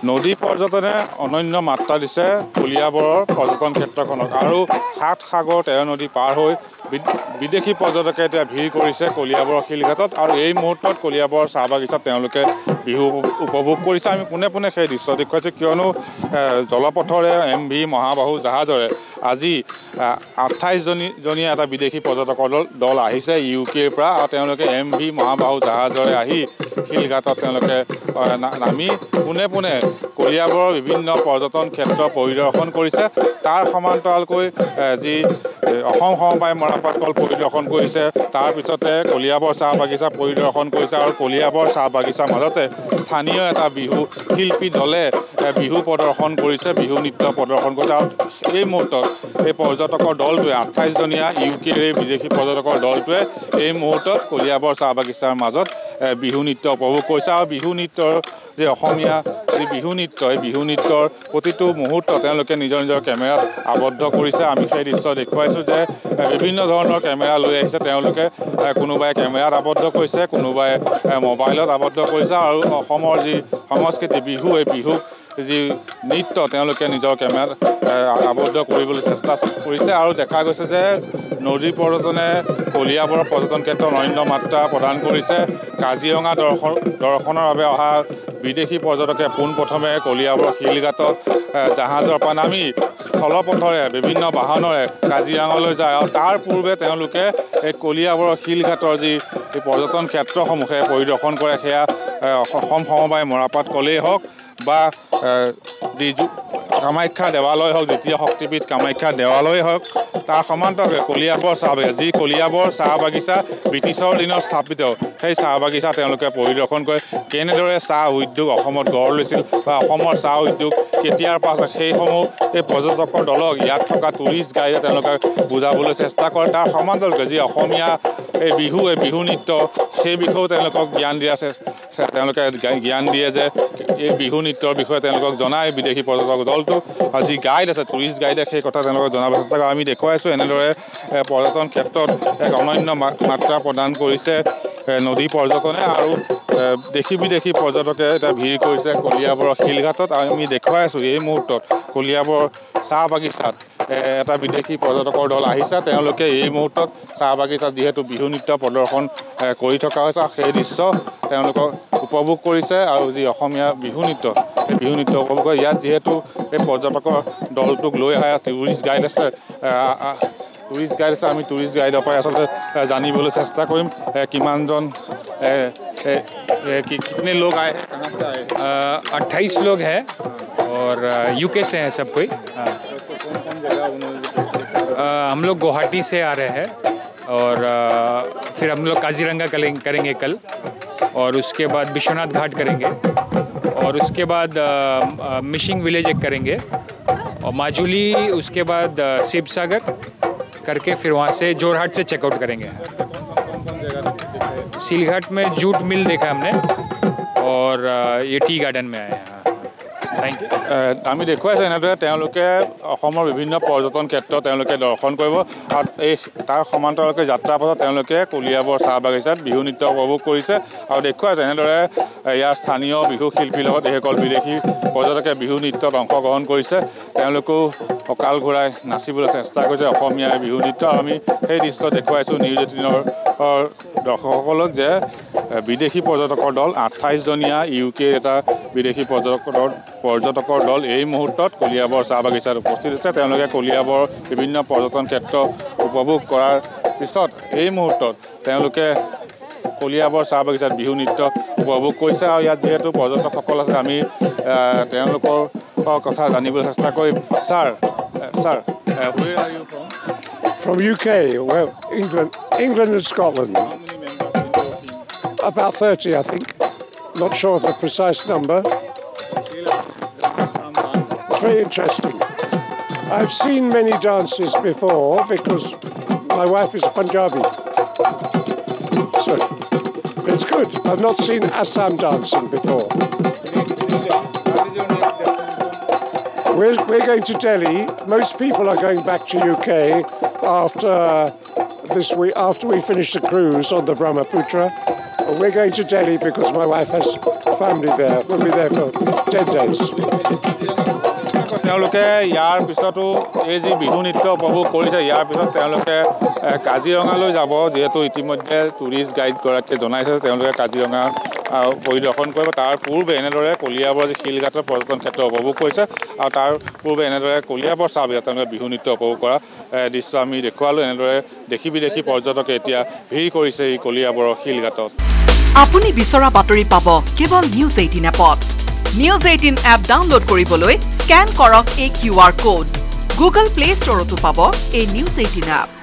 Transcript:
নদী পৰ্যটনে অনন্য মাত্ৰা দিছে কলিয়াবৰৰ পৰ্যটন ক্ষেত্ৰখনক আৰু ৭ সাগৰ ১৩ নদী পাৰ হৈ বিদেশী পৰ্যটকে এতিয়া ভিৰ কৰিছে কলিয়াবৰৰ শিলঘাটত আৰু এই মুহূৰ্তত কলিয়াবৰৰ চাহ বাগিচাত তেওঁলোকে বিহু উপভোগ কৰিছে। আমি পোনে পোনে সেই দৃশ্য দেখুৱাইছোঁ, কিয়নো জলপথৰে MV মহাবাহু জাহাজৰে আজি ২৮জনীয়া এটা বিদেশী পৰ্যটকৰ দল আহিছে UKৰ পৰা আৰু তেওঁলোকে MV মহাবাহু জাহাজৰে আহি শিলঘাটত তেওঁলোকে নামি পোনে পোনে কলিয়াবৰৰ বিভিন্ন পৰ্যটন ক্ষেত্ৰ পৰিদৰ্শন কৰিছে। তাৰ সমান্তৰালকৈ যি অসম সমবায় মৰাপাট কল পৰিদৰ্শন কৰিছে, তাৰ পিছতে কলিয়াবৰ চাহ বাগিচা পৰিদৰ্শন কৰিছে আৰু কলিয়াবৰ চাহ বাগিচাৰ মাজতে স্থানীয় এটা বিহু শিল্পী দলে বিহু প্ৰদৰ্শন কৰিছে, বিহু নৃত্য প্ৰদৰ্শন কৰিছে। আৰু এই মুহূৰ্তত এই পৰ্যটকৰ দলটোৱে ২৮জনীয়া UKৰ এই বিদেশী পৰ্যটকৰ দলটোৱে এই মুহূৰ্তত কলিয়াবৰ চাহ বাগিচাৰ মাজত বিহু নৃত্য উপভোগ কৰিছে আৰু বিহু নৃত্যৰ যি অসমীয়া যি বিহু নৃত্য, এই বিহু নৃত্যৰ প্ৰতিটো মুহূৰ্ত তেওঁলোকে নিজৰ নিজৰ কেমেৰাত আবদ্ধ কৰিছে। আমি সেই দৃশ্য দেখুৱাইছোঁ যে বিভিন্ন ধৰণৰ কেমেৰা লৈ আহিছে তেওঁলোকে, কোনোবাই কেমেৰাত আবদ্ধ কৰিছে, কোনোবাই মোবাইলত আবদ্ধ কৰিছে আৰু অসমৰ যি সংস্কৃতি বিহু, এই বিহুক যি নৃত্য তেওঁলোকে নিজৰ কেমেৰাত আবদ্ধ কৰিবলৈ চেষ্টা কৰিছে। আৰু দেখা গৈছে যে নদী পৰ্যটনে কলিয়াবৰৰ পৰ্যটন ক্ষেত্ৰত অনন্য মাত্ৰা প্ৰদান কৰিছে। কাজিৰঙা দৰ্শনৰ বাবে অহা বিদেশী পৰ্যটকে পোনপ্ৰথমে কলিয়াবৰ শিলঘাটত জাহাজৰ পৰা নামি স্থলপথৰে বিভিন্ন বাহনেৰে কাজিৰঙালৈ যায় আৰু তাৰ পূৰ্বে তেওঁলোকে এই কলিয়াবৰৰ শিলঘাটৰ যি পৰ্যটন ক্ষেত্ৰসমূহে পৰিদৰ্শন কৰে। সেয়া অসম সমবায় মৰাপাট কলেই হওক বা যি কামাখ্যা দেৱালয় হওক, দ্বিতীয় শক্তিপীঠ কামাখ্যা দেৱালয় হওক, তাৰ সমান্তৰালকৈ কলিয়াবৰ চাহ বাগিচা, যি কলিয়াবৰ চাহ বাগিচা ব্ৰিটিছৰ দিনত স্থাপিত, সেই চাহ বাগিচা তেওঁলোকে পৰিদৰ্শন কৰে। কেনেদৰে চাহ উদ্যোগ অসমত গঢ় লৈছিল বা অসমৰ চাহ উদ্যোগ কেতিয়াৰ পৰা সেইসমূহ এই পৰ্যটকৰ দলক ইয়াত থকা টুৰিষ্ট গাইডে তেওঁলোকে বুজাবলৈ চেষ্টা কৰে। তাৰ সমান্তৰালকৈ যি অসমীয়া এই বিহু নৃত্য, সেই বিষয়েও তেওঁলোকক তেওঁলোকে জ্ঞান দিয়ে যে এই বিহু নৃত্যৰ বিষয়ে তেওঁলোকক জনায় বিদেশী পৰ্যটক দলটো আৰু যি গাইড আছে টুৰিষ্ট গাইডে সেই কথা তেওঁলোকক জনাবলৈ চেষ্টা কৰে। আমি দেখুৱাইছোঁ এনেদৰে পৰ্যটন ক্ষেত্ৰত এক অনন্য মাত্ৰা প্ৰদান কৰিছে নদী পৰ্যটনে আৰু দেশী বিদেশী পৰ্যটকে এতিয়া ভিৰ কৰিছে কলিয়াবৰৰ শিলঘাটত। আৰু আমি দেখুৱাই আছোঁ এই মুহূৰ্তত কলিয়াবৰ চাহ বাগিচাত এটা বিদেশী পৰ্যটকৰ দল আহিছে। তেওঁলোকে এই মুহূৰ্তত চাহ বাগিচাত যিহেতু বিহু নৃত্য প্ৰদৰ্শন কৰি থকা হৈছে, সেই দৃশ্য তেওঁলোকক উপভোগ কৰিছে আৰু যি অসমীয়া বিহু নৃত্য, সেই বিহু নৃত্য উপভোগ কৰে। ইয়াত যিহেতু এই পৰ্যটকৰ দলটোক লৈ অহা টুৰিষ্ট গাইড আছে, আমি টুৰিষ্ট গাইডৰ পৰাই আচলতে জানিবলৈ চেষ্টা কৰিম কিমানজন कितने लोग आए हैं, कहाँ से आए? 28 लोग हैं और UK से हैं सब कोई। हम लोग गुवाहाटी से आ रहे हैं और फिर हम लोग काजीरंगा करेंगे कल और उसके बाद विश्वनाथ घाट करेंगे और उसके बाद मिशिंग विलेज एक करेंगे और माजुली, उसके बाद शिवसागर करके फिर वहाँ से जोरहाट से चेकआउट करेंगे। सीलघाट में जूट मिल देखा हमने और ये टी गार्डन में आए हैं। Thank you. আমি দেখুৱাইছোঁ এনেদৰে তেওঁলোকে অসমৰ বিভিন্ন পৰ্যটন ক্ষেত্ৰ তেওঁলোকে দৰ্শন কৰিব আৰু এই তাৰ সমান্তৰালকৈ যাত্ৰাৰ পাছত তেওঁলোকে কলিয়াবৰ চাহ বাগিচাত বিহু নৃত্য উপভোগ কৰিছে আৰু দেখুৱাইছে এনেদৰে ইয়াৰ স্থানীয় বিহু শিল্পীৰ লগত এইসকল বিদেশী পৰ্যটকে বিহু নৃত্যত অংশগ্ৰহণ কৰিছে। তেওঁলোকেও কঁকাল ঘূৰাই নাচিবলৈ চেষ্টা কৰিছে অসমীয়া বিহু নৃত্য। আমি সেই দৃশ্য দেখুৱাইছোঁ নিউজ 18ৰ দৰ্শকসকলক যে বিদেশী পৰ্যটকৰ দল 28জনীয়া UKৰ এটা বিদেশী পৰ্যটকৰ দল এই মুহূৰ্তত কলিয়াবৰ চাহ বাগিচাত উপস্থিত আছে। তেওঁলোকে কলিয়াবৰ বিভিন্ন পৰ্যটন ক্ষেত্ৰ উপভোগ কৰাৰ পিছত এই মুহূৰ্তত তেওঁলোকে কলিয়াবৰ চাহ বাগিচাত বিহু নৃত্য উপভোগ কৰিছে আৰু ইয়াত যিহেতু পৰ্যটকসকল আছে আমি তেওঁলোকৰ কথা জানিবলৈ চেষ্টা কৰিম। Sir where are you from? From UK, well, England and Scotland. How many members in your team? About 30, I think. Not sure of the precise number. It's very interesting. I've seen many dances before because my wife is a Punjabi. So it's good. I've not seen Assam dancing before. We're going to Delhi. Most people are going back to UK after we finish the cruise on the Brahmaputra. We're going to Delhi because my wife has family there. We'll be there for 10 days. তেওঁলোকে ইয়াৰ পিছতো এই যি বিহু নৃত্য উপভোগ কৰিছে ইয়াৰ পিছত তেওঁলোকে কাজিৰঙালৈ যাব যেহেতু ইতিমধ্যে টুৰিষ্ট গাইডগৰাকীয়ে জনাইছে তেওঁলোকে কাজিৰঙা পৰিদৰ্শন কৰিব তাৰ পূৰ্বে এনেদৰে কলিয়াবৰ যি শিলঘাটৰ পৰ্যটন ক্ষেত্ৰ উপভোগ কৰিছে আৰু তাৰ পূৰ্বে এনেদৰে কলিয়াবৰ চাহ বিহাৰত তেওঁলোকে বিহু নৃত্য উপভোগ কৰা দৃশ্য আমি দেখুৱালোঁ এনেদৰে দেখি বিদেশী পৰ্যটকে এতিয়া ভিৰ কৰিছে এই কলিয়াবৰৰ শিলঘাটত আপুনি বিচৰা বাতৰি পাব কেৱল নিউজ 18 এপত নিউজ 18 এপ ডাউনলোড কৰিবলৈ স্ক্যান কৰক এই QR কোড গুগল প্লে ষ্টৰতো পাব এই নিউজ 18 এপ